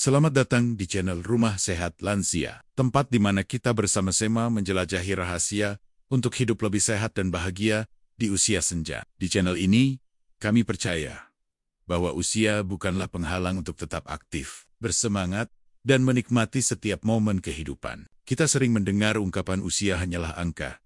Selamat datang di channel Rumah Sehat Lansia, tempat di mana kita bersama-sama menjelajahi rahasia untuk hidup lebih sehat dan bahagia di usia senja. Di channel ini, kami percaya bahwa usia bukanlah penghalang untuk tetap aktif, bersemangat, dan menikmati setiap momen kehidupan. Kita sering mendengar ungkapan usia hanyalah angka.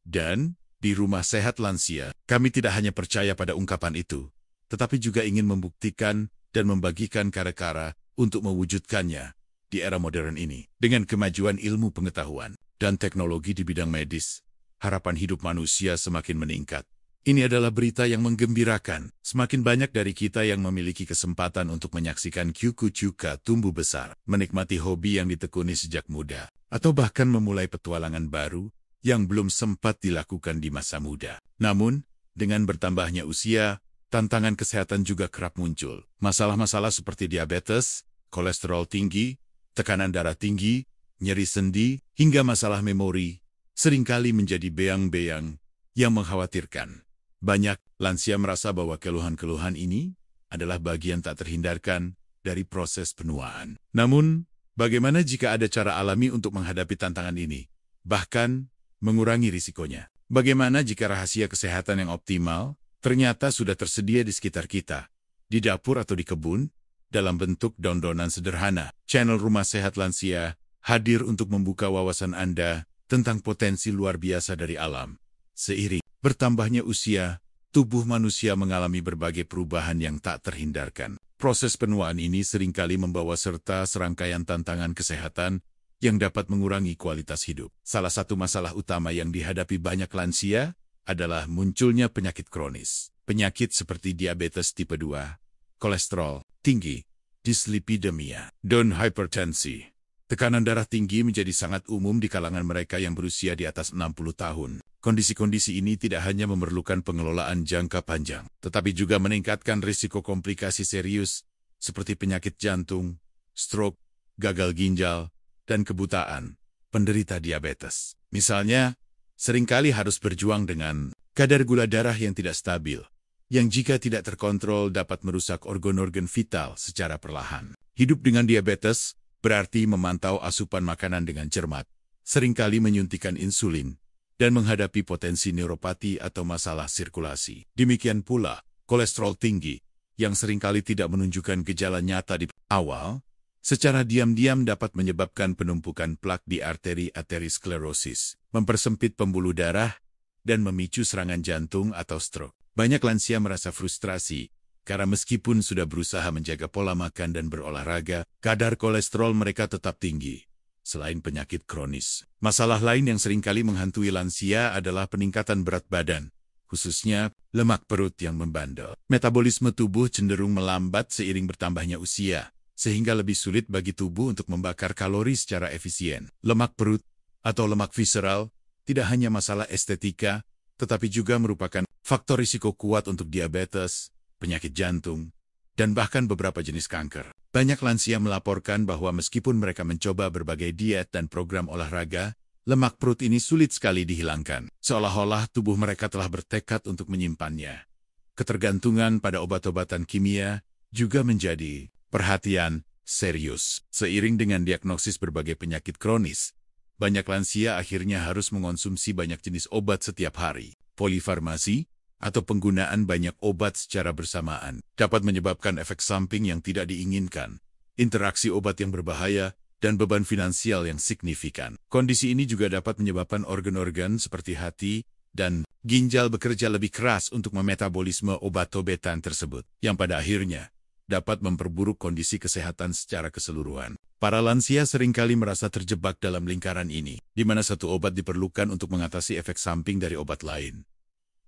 Dan di Rumah Sehat Lansia, kami tidak hanya percaya pada ungkapan itu, tetapi juga ingin membuktikan dan membagikan cara-cara untuk mewujudkannya di era modern ini. Dengan kemajuan ilmu pengetahuan dan teknologi di bidang medis, harapan hidup manusia semakin meningkat. Ini adalah berita yang menggembirakan. Semakin banyak dari kita yang memiliki kesempatan untuk menyaksikan cucu-cucu tumbuh besar, menikmati hobi yang ditekuni sejak muda, atau bahkan memulai petualangan baru yang belum sempat dilakukan di masa muda. Namun, dengan bertambahnya usia, tantangan kesehatan juga kerap muncul. Masalah-masalah seperti diabetes, kolesterol tinggi, tekanan darah tinggi, nyeri sendi, hingga masalah memori seringkali menjadi beang-beang yang mengkhawatirkan. Banyak lansia merasa bahwa keluhan-keluhan ini adalah bagian tak terhindarkan dari proses penuaan. Namun, bagaimana jika ada cara alami untuk menghadapi tantangan ini, bahkan mengurangi risikonya? Bagaimana jika rahasia kesehatan yang optimal ternyata sudah tersedia di sekitar kita, di dapur atau di kebun, dalam bentuk daun-daunan sederhana? Channel Rumah Sehat Lansia hadir untuk membuka wawasan Anda tentang potensi luar biasa dari alam. Seiring bertambahnya usia, tubuh manusia mengalami berbagai perubahan yang tak terhindarkan. Proses penuaan ini seringkali membawa serta serangkaian tantangan kesehatan yang dapat mengurangi kualitas hidup. Salah satu masalah utama yang dihadapi banyak lansia adalah munculnya penyakit kronis. Penyakit seperti diabetes tipe 2, kolesterol tinggi, dislipidemia, dan hipertensi. Tekanan darah tinggi menjadi sangat umum di kalangan mereka yang berusia di atas 60 tahun. Kondisi-kondisi ini tidak hanya memerlukan pengelolaan jangka panjang, tetapi juga meningkatkan risiko komplikasi serius seperti penyakit jantung, stroke, gagal ginjal, dan kebutaan penderita diabetes. Misalnya, seringkali harus berjuang dengan kadar gula darah yang tidak stabil, yang jika tidak terkontrol dapat merusak organ-organ vital secara perlahan. Hidup dengan diabetes berarti memantau asupan makanan dengan cermat, seringkali menyuntikkan insulin, dan menghadapi potensi neuropati atau masalah sirkulasi. Demikian pula, kolesterol tinggi, yang seringkali tidak menunjukkan gejala nyata di awal, secara diam-diam dapat menyebabkan penumpukan plak di arteri aterosklerosis, mempersempit pembuluh darah, dan memicu serangan jantung atau stroke. Banyak lansia merasa frustrasi, karena meskipun sudah berusaha menjaga pola makan dan berolahraga, kadar kolesterol mereka tetap tinggi. Selain penyakit kronis, masalah lain yang seringkali menghantui lansia adalah peningkatan berat badan, khususnya lemak perut yang membandel. Metabolisme tubuh cenderung melambat seiring bertambahnya usia, sehingga lebih sulit bagi tubuh untuk membakar kalori secara efisien. Lemak perut atau lemak visceral tidak hanya masalah estetika, tetapi juga merupakan faktor risiko kuat untuk diabetes, penyakit jantung, dan bahkan beberapa jenis kanker. Banyak lansia melaporkan bahwa meskipun mereka mencoba berbagai diet dan program olahraga, lemak perut ini sulit sekali dihilangkan, seolah-olah tubuh mereka telah bertekad untuk menyimpannya. Ketergantungan pada obat-obatan kimia juga menjadi perhatian serius. Seiring dengan diagnosis berbagai penyakit kronis, banyak lansia akhirnya harus mengonsumsi banyak jenis obat setiap hari. Polifarmasi, atau penggunaan banyak obat secara bersamaan, dapat menyebabkan efek samping yang tidak diinginkan, interaksi obat yang berbahaya, dan beban finansial yang signifikan. Kondisi ini juga dapat menyebabkan organ-organ seperti hati dan ginjal bekerja lebih keras untuk memetabolisme obat-obatan tersebut, yang pada akhirnya dapat memperburuk kondisi kesehatan secara keseluruhan. Para lansia seringkali merasa terjebak dalam lingkaran ini, di mana satu obat diperlukan untuk mengatasi efek samping dari obat lain.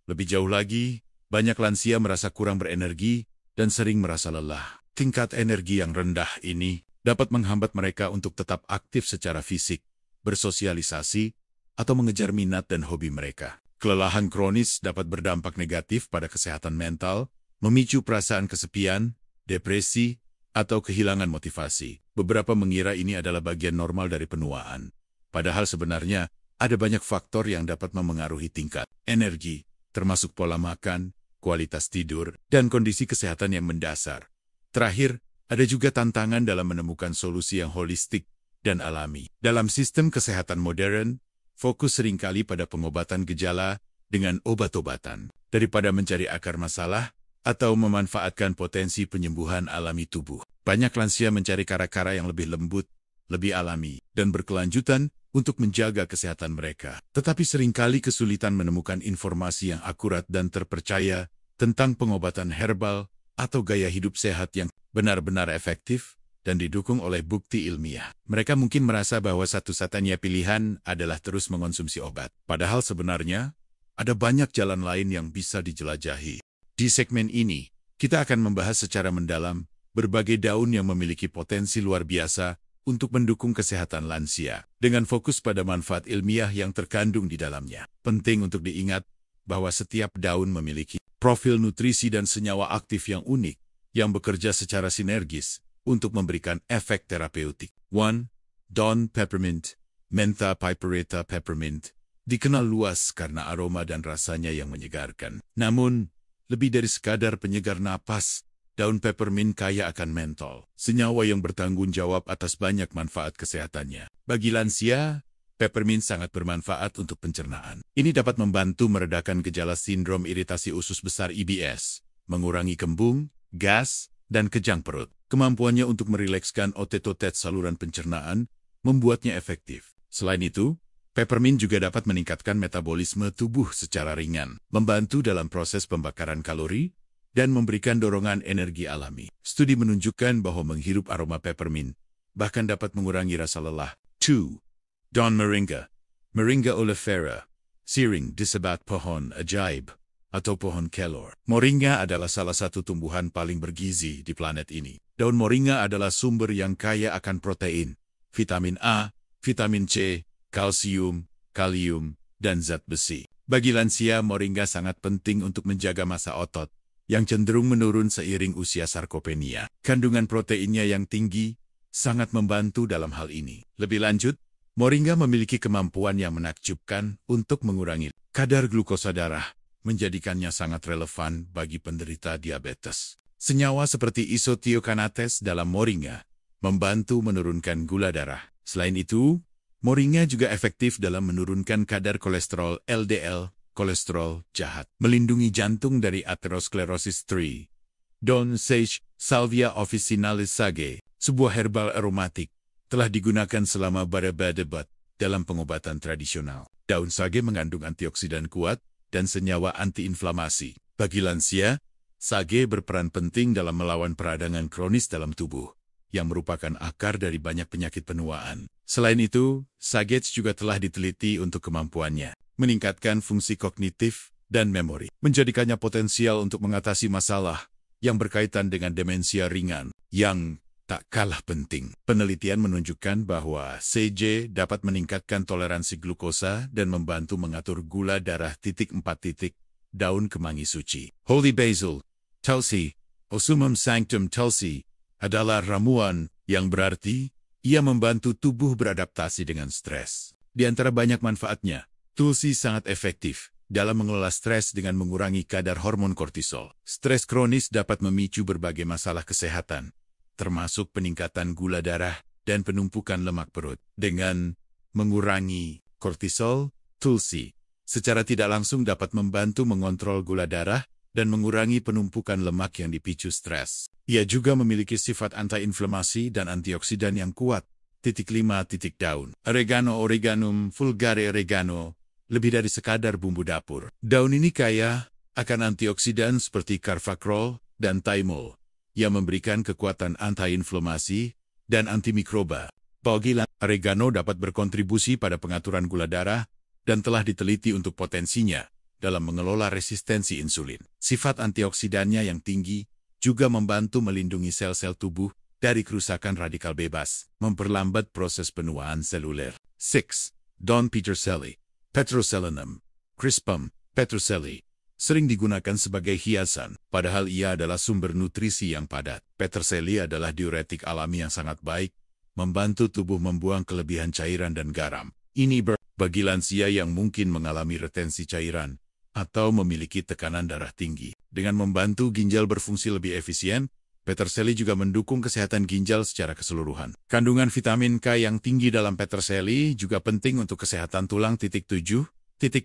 Lebih jauh lagi, banyak lansia merasa kurang berenergi dan sering merasa lelah. Tingkat energi yang rendah ini dapat menghambat mereka untuk tetap aktif secara fisik, bersosialisasi, atau mengejar minat dan hobi mereka. Kelelahan kronis dapat berdampak negatif pada kesehatan mental, memicu perasaan kesepian, depresi, atau kehilangan motivasi. Beberapa mengira ini adalah bagian normal dari penuaan. Padahal sebenarnya, ada banyak faktor yang dapat memengaruhi tingkat energi, termasuk pola makan, kualitas tidur, dan kondisi kesehatan yang mendasar. Terakhir, Ada juga tantangan dalam menemukan solusi yang holistik dan alami. Dalam sistem kesehatan modern, fokus seringkali pada pengobatan gejala dengan obat-obatan, daripada mencari akar masalah atau memanfaatkan potensi penyembuhan alami tubuh. Banyak lansia mencari cara-cara yang lebih lembut, lebih alami, dan berkelanjutan untuk menjaga kesehatan mereka. Tetapi seringkali kesulitan menemukan informasi yang akurat dan terpercaya tentang pengobatan herbal atau gaya hidup sehat yang benar-benar efektif dan didukung oleh bukti ilmiah. Mereka mungkin merasa bahwa satu-satunya pilihan adalah terus mengonsumsi obat. Padahal sebenarnya, ada banyak jalan lain yang bisa dijelajahi. Di segmen ini, kita akan membahas secara mendalam berbagai daun yang memiliki potensi luar biasa untuk mendukung kesehatan lansia, dengan fokus pada manfaat ilmiah yang terkandung di dalamnya. Penting untuk diingat bahwa setiap daun memiliki profil nutrisi dan senyawa aktif yang unik, yang bekerja secara sinergis untuk memberikan efek terapeutik. 1. Daun peppermint, Mentha piperita peppermint, dikenal luas karena aroma dan rasanya yang menyegarkan. Namun, lebih dari sekadar penyegar napas, daun peppermint kaya akan mentol, senyawa yang bertanggung jawab atas banyak manfaat kesehatannya. Bagi lansia, peppermint sangat bermanfaat untuk pencernaan. Ini dapat membantu meredakan gejala sindrom iritasi usus besar IBS, mengurangi kembung, gas, dan kejang perut. Kemampuannya untuk merilekskan otot-otot saluran pencernaan membuatnya efektif. Selain itu, peppermint juga dapat meningkatkan metabolisme tubuh secara ringan, membantu dalam proses pembakaran kalori, dan memberikan dorongan energi alami. Studi menunjukkan bahwa menghirup aroma peppermint bahkan dapat mengurangi rasa lelah. 2. Daun moringa, Moringa oleifera, sering disebut pohon ajaib atau pohon kelor. Moringa adalah salah satu tumbuhan paling bergizi di planet ini. Daun moringa adalah sumber yang kaya akan protein, vitamin A, vitamin C, kalsium, kalium, dan zat besi. Bagi lansia, moringa sangat penting untuk menjaga massa otot yang cenderung menurun seiring usia sarkopenia. Kandungan proteinnya yang tinggi sangat membantu dalam hal ini. Lebih lanjut, moringa memiliki kemampuan yang menakjubkan untuk mengurangi kadar glukosa darah, menjadikannya sangat relevan bagi penderita diabetes. Senyawa seperti isothiocanates dalam moringa membantu menurunkan gula darah. Selain itu, moringa juga efektif dalam menurunkan kadar kolesterol LDL, kolesterol jahat, melindungi jantung dari aterosklerosis 3. Daun sage, Salvia officinalis sage, sebuah herbal aromatik, telah digunakan selama berabad-abad dalam pengobatan tradisional. Daun sage mengandung antioksidan kuat dan senyawa antiinflamasi. Bagi lansia, sage berperan penting dalam melawan peradangan kronis dalam tubuh, yang merupakan akar dari banyak penyakit penuaan. Selain itu, sage juga telah diteliti untuk kemampuannya meningkatkan fungsi kognitif dan memori, menjadikannya potensial untuk mengatasi masalah yang berkaitan dengan demensia ringan. Yang tak kalah penting, penelitian menunjukkan bahwa sage dapat meningkatkan toleransi glukosa dan membantu mengatur gula darah. 4. Daun kemangi suci, Holy Basil, Tulsi, Osmum sanctum Tulsi, adalah ramuan yang berarti ia membantu tubuh beradaptasi dengan stres. Di antara banyak manfaatnya, Tulsi sangat efektif dalam mengelola stres dengan mengurangi kadar hormon kortisol. Stres kronis dapat memicu berbagai masalah kesehatan, termasuk peningkatan gula darah dan penumpukan lemak perut. Dengan mengurangi kortisol, Tulsi secara tidak langsung dapat membantu mengontrol gula darah dan mengurangi penumpukan lemak yang dipicu stres. Ia juga memiliki sifat anti-inflamasi dan antioksidan yang kuat. 5. Daun Oregano, Origanum vulgare oregano, lebih dari sekadar bumbu dapur. Daun ini kaya akan antioksidan seperti carvacrol dan thymol, yang memberikan kekuatan anti-inflamasi dan antimikroba. Bagi oregano dapat berkontribusi pada pengaturan gula darah dan telah diteliti untuk potensinya dalam mengelola resistensi insulin. Sifat antioksidannya yang tinggi juga membantu melindungi sel-sel tubuh dari kerusakan radikal bebas, memperlambat proses penuaan seluler. 6. Daun peterselie, Petroselinum crispum peterselie, sering digunakan sebagai hiasan, padahal ia adalah sumber nutrisi yang padat. Peterselie adalah diuretik alami yang sangat baik, membantu tubuh membuang kelebihan cairan dan garam. Ini bagi lansia yang mungkin mengalami retensi cairan atau memiliki tekanan darah tinggi. Dengan membantu ginjal berfungsi lebih efisien, Peterseli juga mendukung kesehatan ginjal secara keseluruhan. Kandungan vitamin K yang tinggi dalam peterseli juga penting untuk kesehatan tulang. 7.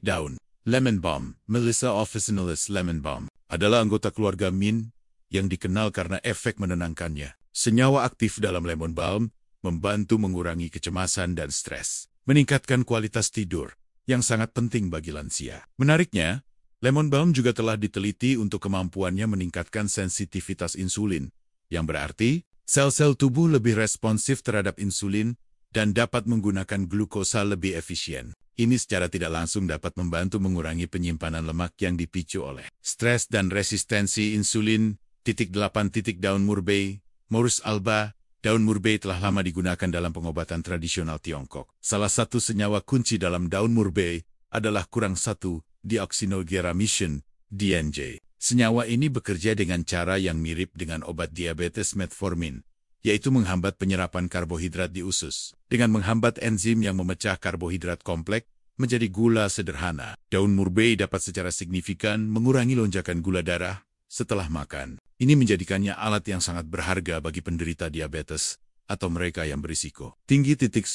Daun lemon balm. Melissa officinalis lemon balm adalah anggota keluarga mint yang dikenal karena efek menenangkannya. Senyawa aktif dalam lemon balm membantu mengurangi kecemasan dan stres, meningkatkan kualitas tidur, yang sangat penting bagi lansia. Menariknya, lemon balm juga telah diteliti untuk kemampuannya meningkatkan sensitivitas insulin, yang berarti sel-sel tubuh lebih responsif terhadap insulin dan dapat menggunakan glukosa lebih efisien. Ini secara tidak langsung dapat membantu mengurangi penyimpanan lemak yang dipicu oleh stres dan resistensi insulin. 8. Daun murbei. Morus alba. Daun murbei telah lama digunakan dalam pengobatan tradisional Tiongkok. Salah satu senyawa kunci daun murbei adalah kurang 1 deoxynitroglycerin (DNG). Senyawa ini bekerja dengan cara yang mirip dengan obat diabetes metformin, yaitu menghambat penyerapan karbohidrat di usus. Dengan menghambat enzim yang memecah karbohidrat kompleks menjadi gula sederhana, daun murbei dapat secara signifikan mengurangi lonjakan gula darah setelah makan. Ini menjadikannya alat yang sangat berharga bagi penderita diabetes atau mereka yang berisiko tinggi. 9.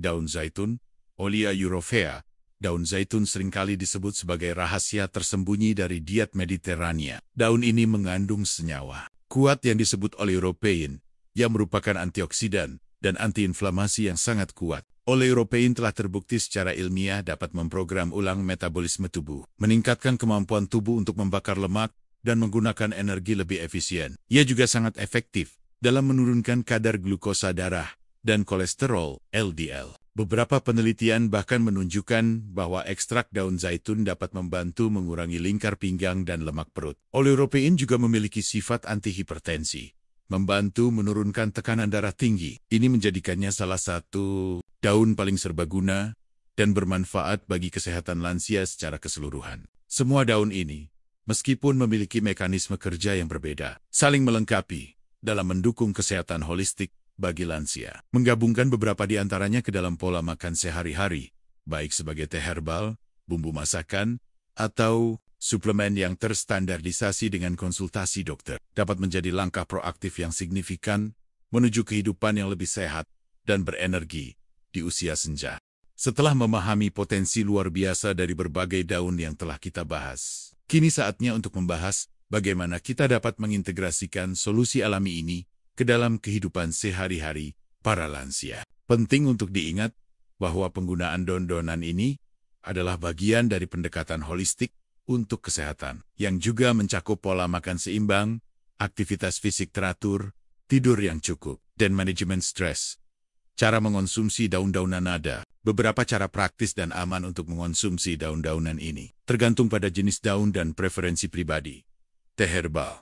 Daun zaitun. Olea europea. Daun zaitun seringkali disebut sebagai rahasia tersembunyi dari diet Mediterania. Daun ini mengandung senyawa kuat yang disebut oleuropein, yang merupakan antioksidan dan antiinflamasi yang sangat kuat. Oleuropein telah terbukti secara ilmiah dapat memprogram ulang metabolisme tubuh, meningkatkan kemampuan tubuh untuk membakar lemak, dan menggunakan energi lebih efisien. Ia juga sangat efektif dalam menurunkan kadar glukosa darah dan kolesterol (LDL). Beberapa penelitian bahkan menunjukkan bahwa ekstrak daun zaitun dapat membantu mengurangi lingkar pinggang dan lemak perut. Oleuropein juga memiliki sifat antihipertensi, membantu menurunkan tekanan darah tinggi. Ini menjadikannya salah satu daun paling serbaguna dan bermanfaat bagi kesehatan lansia secara keseluruhan. Semua daun ini, meskipun memiliki mekanisme kerja yang berbeda, saling melengkapi dalam mendukung kesehatan holistik bagi lansia. Menggabungkan beberapa di antaranya ke dalam pola makan sehari-hari, baik sebagai teh herbal, bumbu masakan, atau suplemen yang terstandarisasi dengan konsultasi dokter, dapat menjadi langkah proaktif yang signifikan menuju kehidupan yang lebih sehat dan berenergi di usia senja. Setelah memahami potensi luar biasa dari berbagai daun yang telah kita bahas, kini saatnya untuk membahas bagaimana kita dapat mengintegrasikan solusi alami ini ke dalam kehidupan sehari-hari para lansia. Penting untuk diingat bahwa penggunaan daun-daunan ini adalah bagian dari pendekatan holistik untuk kesehatan, yang juga mencakup pola makan seimbang, aktivitas fisik teratur, tidur yang cukup, dan manajemen stres. Cara mengonsumsi daun-daunan ada. Beberapa cara praktis dan aman untuk mengonsumsi daun-daunan ini, tergantung pada jenis daun dan preferensi pribadi. Teh herbal.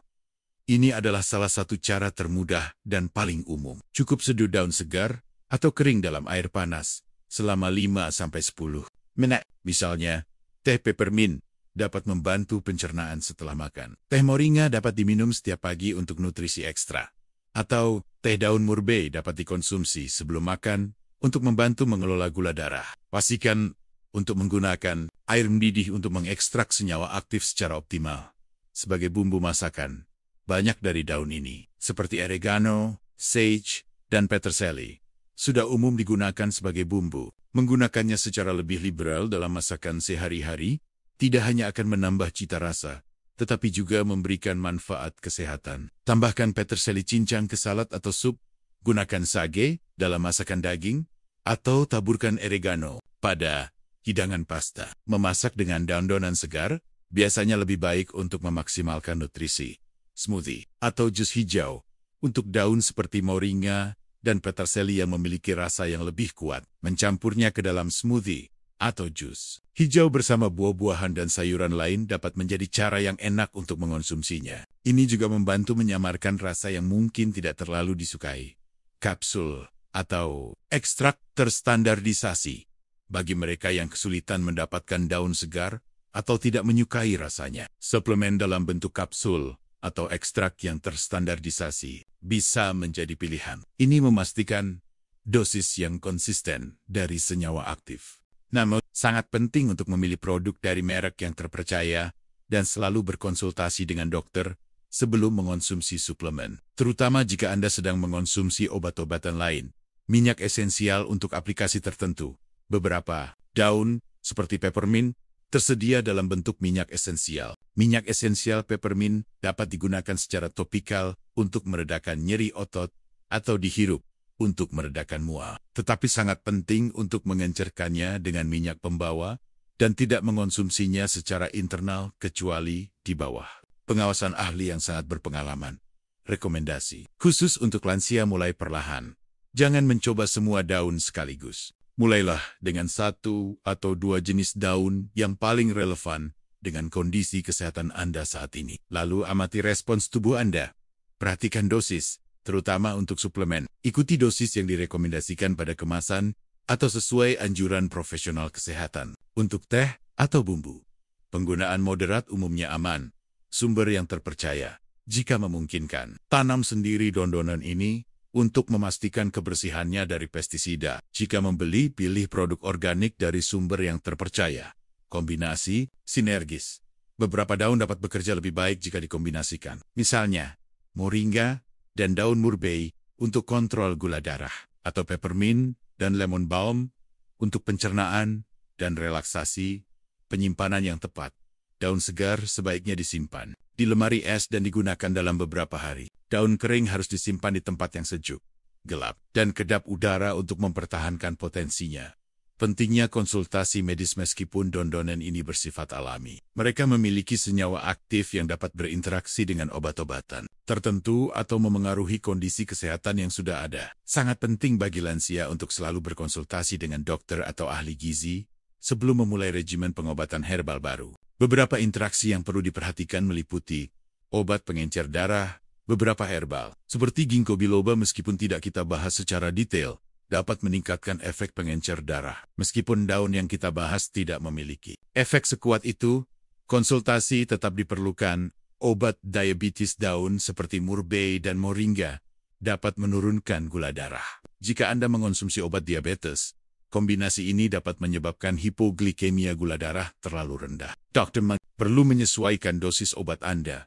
Ini adalah salah satu cara termudah dan paling umum. Cukup seduh daun segar atau kering dalam air panas selama 5-10 menit. Misalnya, teh peppermint dapat membantu pencernaan setelah makan. Teh moringa dapat diminum setiap pagi untuk nutrisi ekstra. Atau teh daun murbei dapat dikonsumsi sebelum makan untuk membantu mengelola gula darah. Pastikan untuk menggunakan air mendidih untuk mengekstrak senyawa aktif secara optimal. Sebagai bumbu masakan, banyak dari daun ini, seperti oregano, sage, dan peterseli, sudah umum digunakan sebagai bumbu. Menggunakannya secara lebih liberal dalam masakan sehari-hari tidak hanya akan menambah cita rasa, tetapi juga memberikan manfaat kesehatan. Tambahkan peterseli cincang ke salad atau sup, gunakan sage dalam masakan daging, atau taburkan oregano pada hidangan pasta. Memasak dengan daun-daunan segar biasanya lebih baik untuk memaksimalkan nutrisi. Smoothie atau jus hijau untuk daun seperti moringa dan peterseli yang memiliki rasa yang lebih kuat. Mencampurnya ke dalam smoothie atau jus hijau bersama buah-buahan dan sayuran lain dapat menjadi cara yang enak untuk mengonsumsinya. Ini juga membantu menyamarkan rasa yang mungkin tidak terlalu disukai. Kapsul atau ekstrak terstandarisasi bagi mereka yang kesulitan mendapatkan daun segar atau tidak menyukai rasanya. Suplemen dalam bentuk kapsul atau ekstrak yang terstandarisasi bisa menjadi pilihan. Ini memastikan dosis yang konsisten dari senyawa aktif. Namun, sangat penting untuk memilih produk dari merek yang terpercaya dan selalu berkonsultasi dengan dokter sebelum mengonsumsi suplemen, terutama jika Anda sedang mengonsumsi obat-obatan lain. Minyak esensial untuk aplikasi tertentu. Beberapa daun, seperti peppermint, tersedia dalam bentuk minyak esensial. Minyak esensial peppermint dapat digunakan secara topikal untuk meredakan nyeri otot atau dihirup untuk meredakan mual. Tetapi sangat penting untuk mengencerkannya dengan minyak pembawa dan tidak mengonsumsinya secara internal kecuali di bawah pengawasan ahli yang sangat berpengalaman. Rekomendasi khusus untuk lansia: mulai perlahan. Jangan mencoba semua daun sekaligus. Mulailah dengan 1 atau 2 jenis daun yang paling relevan dengan kondisi kesehatan Anda saat ini. Lalu amati respons tubuh Anda. Perhatikan dosis, terutama untuk suplemen. Ikuti dosis yang direkomendasikan pada kemasan atau sesuai anjuran profesional kesehatan. Untuk teh atau bumbu, penggunaan moderat umumnya aman. Sumber yang terpercaya. Jika memungkinkan, tanam sendiri dondonan ini untuk memastikan kebersihannya dari pestisida. Jika membeli, pilih produk organik dari sumber yang terpercaya. Kombinasi sinergis. Beberapa daun dapat bekerja lebih baik jika dikombinasikan. Misalnya, moringa dan daun murbei untuk kontrol gula darah, atau peppermint dan lemon balm untuk pencernaan dan relaksasi. Penyimpanan yang tepat. Daun segar sebaiknya disimpan di lemari es dan digunakan dalam beberapa hari. Daun kering harus disimpan di tempat yang sejuk, gelap, dan kedap udara untuk mempertahankan potensinya. Pentingnya konsultasi medis meskipun dondonan ini bersifat alami. Mereka memiliki senyawa aktif yang dapat berinteraksi dengan obat-obatan tertentu atau memengaruhi kondisi kesehatan yang sudah ada. Sangat penting bagi lansia untuk selalu berkonsultasi dengan dokter atau ahli gizi sebelum memulai regimen pengobatan herbal baru. Beberapa interaksi yang perlu diperhatikan meliputi obat pengencer darah, beberapa herbal, seperti ginkgo biloba meskipun tidak kita bahas secara detail, dapat meningkatkan efek pengencer darah. Meskipun daun yang kita bahas tidak memiliki efek sekuat itu, konsultasi tetap diperlukan. Obat diabetes daun seperti murbei dan moringa dapat menurunkan gula darah. Jika Anda mengonsumsi obat diabetes, kombinasi ini dapat menyebabkan hipoglikemia, gula darah terlalu rendah. Dokter perlu menyesuaikan dosis obat Anda.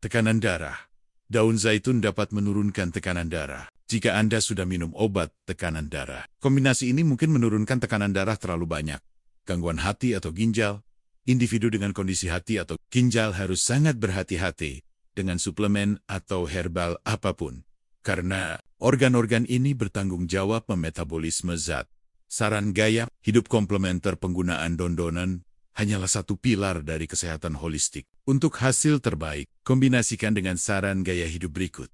Tekanan darah. Daun zaitun dapat menurunkan tekanan darah. Jika Anda sudah minum obat tekanan darah, kombinasi ini mungkin menurunkan tekanan darah terlalu banyak. Gangguan hati atau ginjal. Individu dengan kondisi hati atau ginjal harus sangat berhati-hati dengan suplemen atau herbal apapun, karena organ-organ ini bertanggung jawab memetabolisme zat. Saran gaya hidup komplementer: penggunaan dondonan hanyalah satu pilar dari kesehatan holistik. Untuk hasil terbaik, kombinasikan dengan saran gaya hidup berikut.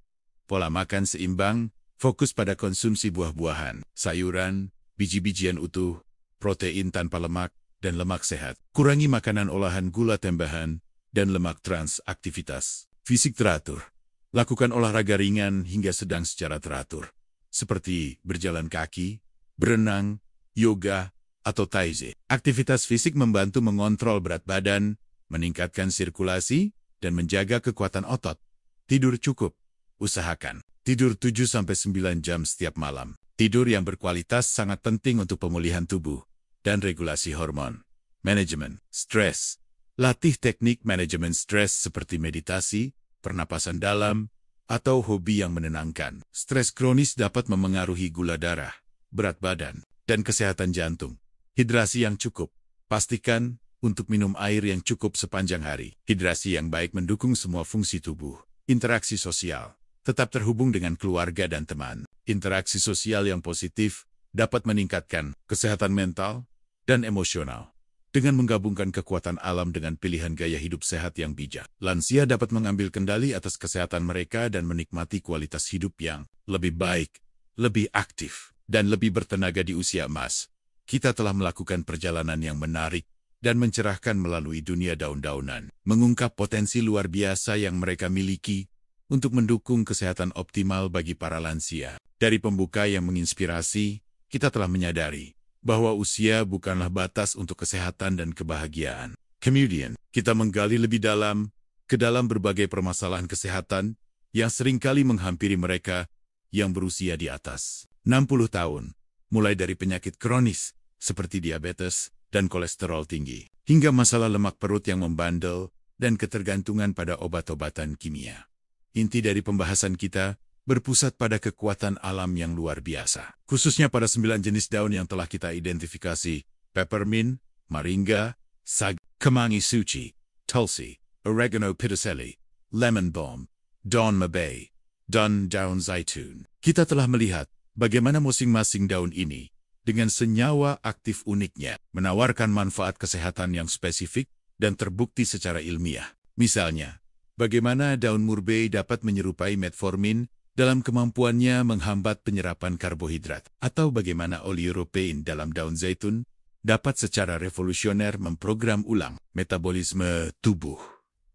Pola makan seimbang, fokus pada konsumsi buah-buahan, sayuran, biji-bijian utuh, protein tanpa lemak, dan lemak sehat. Kurangi makanan olahan, gula tambahan, dan lemak trans. Aktivitas fisik teratur. Lakukan olahraga ringan hingga sedang secara teratur, seperti berjalan kaki, berenang, yoga, atau taizi. Aktivitas fisik membantu mengontrol berat badan, meningkatkan sirkulasi, dan menjaga kekuatan otot. Tidur cukup. Usahakan tidur 7-9 jam setiap malam. Tidur yang berkualitas sangat penting untuk pemulihan tubuh dan regulasi hormon. Manajemen stres. Latih teknik manajemen stres seperti meditasi, pernapasan dalam, atau hobi yang menenangkan. Stres kronis dapat memengaruhi gula darah, berat badan, dan kesehatan jantung. Hidrasi yang cukup. Pastikan untuk minum air yang cukup sepanjang hari. Hidrasi yang baik mendukung semua fungsi tubuh. Interaksi sosial. Tetap terhubung dengan keluarga dan teman. Interaksi sosial yang positif dapat meningkatkan kesehatan mental dan emosional. Dengan menggabungkan kekuatan alam dengan pilihan gaya hidup sehat yang bijak, lansia dapat mengambil kendali atas kesehatan mereka dan menikmati kualitas hidup yang lebih baik, lebih aktif, dan lebih bertenaga di usia emas. Kita telah melakukan perjalanan yang menarik dan mencerahkan melalui dunia daun-daunan, mengungkap potensi luar biasa yang mereka miliki untuk mendukung kesehatan optimal bagi para lansia. Dari pembuka yang menginspirasi, kita telah menyadari bahwa usia bukanlah batas untuk kesehatan dan kebahagiaan. Kemudian, kita menggali lebih dalam ke dalam berbagai permasalahan kesehatan yang seringkali menghampiri mereka yang berusia di atas 60 tahun, mulai dari penyakit kronis seperti diabetes dan kolesterol tinggi, hingga masalah lemak perut yang membandel dan ketergantungan pada obat-obatan kimia. inti dari pembahasan kita berpusat pada kekuatan alam yang luar biasa. Khususnya pada 9 jenis daun yang telah kita identifikasi: peppermint, moringa, sag, kemangi suci, tulsi, oregano peterselie, lemon balm, daun mabey, dan daun zaitun. Kita telah melihat bagaimana masing-masing daun ini, dengan senyawa aktif uniknya, menawarkan manfaat kesehatan yang spesifik dan terbukti secara ilmiah. Misalnya, bagaimana daun murbei dapat menyerupai metformin dalam kemampuannya menghambat penyerapan karbohidrat, atau bagaimana oleuropein dalam daun zaitun dapat secara revolusioner memprogram ulang metabolisme tubuh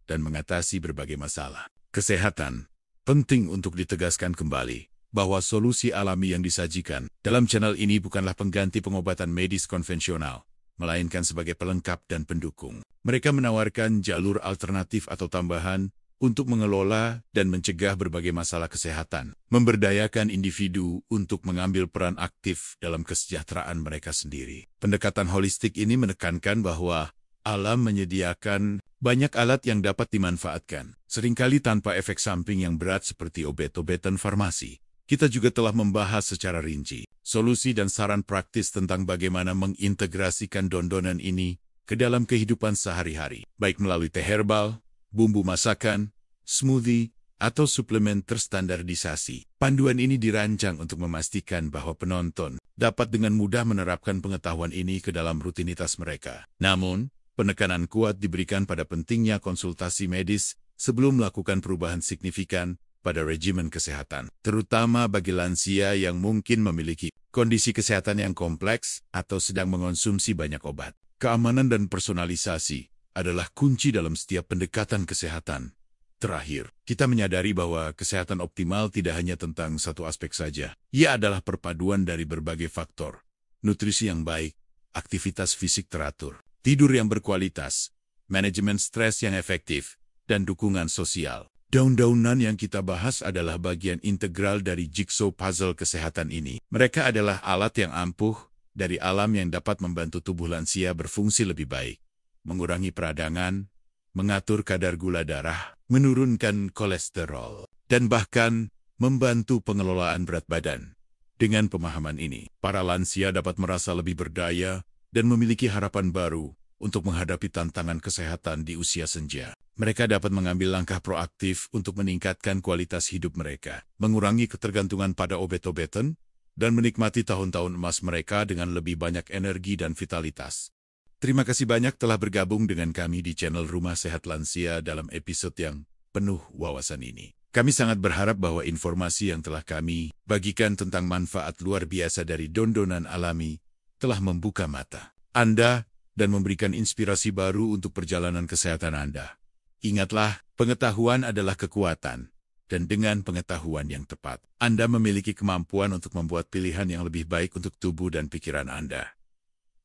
dan mengatasi berbagai masalah kesehatan. Penting untuk ditegaskan kembali bahwa solusi alami yang disajikan dalam channel ini bukanlah pengganti pengobatan medis konvensional, melainkan sebagai pelengkap dan pendukung. Mereka menawarkan jalur alternatif atau tambahan untuk mengelola dan mencegah berbagai masalah kesehatan, memberdayakan individu untuk mengambil peran aktif dalam kesejahteraan mereka sendiri. Pendekatan holistik ini menekankan bahwa alam menyediakan banyak alat yang dapat dimanfaatkan, seringkali tanpa efek samping yang berat seperti obat-obatan farmasi. Kita juga telah membahas secara rinci solusi dan saran praktis tentang bagaimana mengintegrasikan dondonan ini ke dalam kehidupan sehari-hari, baik melalui teh herbal, bumbu masakan, smoothie, atau suplemen terstandardisasi. Panduan ini dirancang untuk memastikan bahwa penonton dapat dengan mudah menerapkan pengetahuan ini ke dalam rutinitas mereka. Namun, penekanan kuat diberikan pada pentingnya konsultasi medis sebelum melakukan perubahan signifikan pada regimen kesehatan, terutama bagi lansia yang mungkin memiliki kondisi kesehatan yang kompleks atau sedang mengonsumsi banyak obat. Keamanan dan personalisasi adalah kunci dalam setiap pendekatan kesehatan. Terakhir, kita menyadari bahwa kesehatan optimal tidak hanya tentang satu aspek saja. Ia adalah perpaduan dari berbagai faktor: nutrisi yang baik, aktivitas fisik teratur, tidur yang berkualitas, manajemen stres yang efektif, dan dukungan sosial. Daun-daunan yang kita bahas adalah bagian integral dari jigsaw puzzle kesehatan ini. Mereka adalah alat yang ampuh dari alam yang dapat membantu tubuh lansia berfungsi lebih baik, mengurangi peradangan, mengatur kadar gula darah, menurunkan kolesterol, dan bahkan membantu pengelolaan berat badan. Dengan pemahaman ini, para lansia dapat merasa lebih berdaya dan memiliki harapan baru untuk menghadapi tantangan kesehatan di usia senja. Mereka dapat mengambil langkah proaktif untuk meningkatkan kualitas hidup mereka, mengurangi ketergantungan pada obat-obatan, dan menikmati tahun-tahun emas mereka dengan lebih banyak energi dan vitalitas. Terima kasih banyak telah bergabung dengan kami di channel Rumah Sehat Lansia dalam episode yang penuh wawasan ini. Kami sangat berharap bahwa informasi yang telah kami bagikan tentang manfaat luar biasa dari dondonan alami telah membuka mata Anda dan memberikan inspirasi baru untuk perjalanan kesehatan Anda. Ingatlah, pengetahuan adalah kekuatan, dan dengan pengetahuan yang tepat, Anda memiliki kemampuan untuk membuat pilihan yang lebih baik untuk tubuh dan pikiran Anda.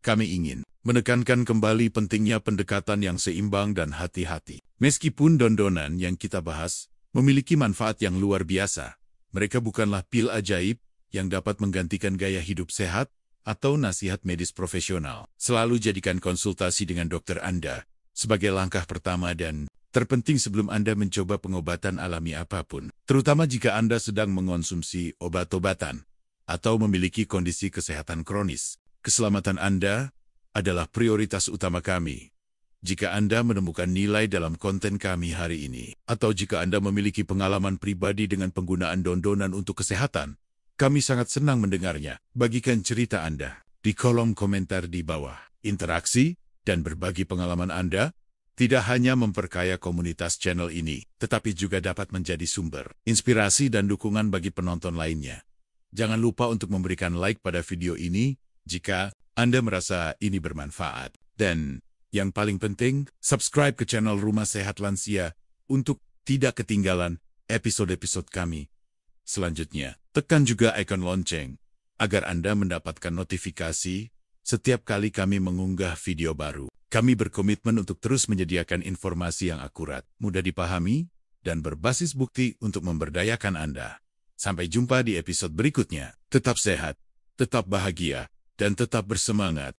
Kami ingin menekankan kembali pentingnya pendekatan yang seimbang dan hati-hati. Meskipun dondonan yang kita bahas memiliki manfaat yang luar biasa, mereka bukanlah pil ajaib yang dapat menggantikan gaya hidup sehat atau nasihat medis profesional. Selalu jadikan konsultasi dengan dokter Anda sebagai langkah pertama dan terpenting sebelum Anda mencoba pengobatan alami apapun, terutama jika Anda sedang mengonsumsi obat-obatan atau memiliki kondisi kesehatan kronis. Keselamatan Anda adalah prioritas utama kami. Jika Anda menemukan nilai dalam konten kami hari ini, atau jika Anda memiliki pengalaman pribadi dengan penggunaan dondonan untuk kesehatan, kami sangat senang mendengarnya. Bagikan cerita Anda di kolom komentar di bawah. Interaksi dan berbagi pengalaman Anda tidak hanya memperkaya komunitas channel ini, tetapi juga dapat menjadi sumber inspirasi dan dukungan bagi penonton lainnya. Jangan lupa untuk memberikan like pada video ini jika Anda merasa ini bermanfaat. Dan yang paling penting, subscribe ke channel Rumah Sehat Lansia untuk tidak ketinggalan episode-episode kami selanjutnya. Tekan juga ikon lonceng agar Anda mendapatkan notifikasi setiap kali kami mengunggah video baru. Kami berkomitmen untuk terus menyediakan informasi yang akurat, mudah dipahami, dan berbasis bukti untuk memberdayakan Anda. Sampai jumpa di episode berikutnya. Tetap sehat, tetap bahagia, dan tetap bersemangat.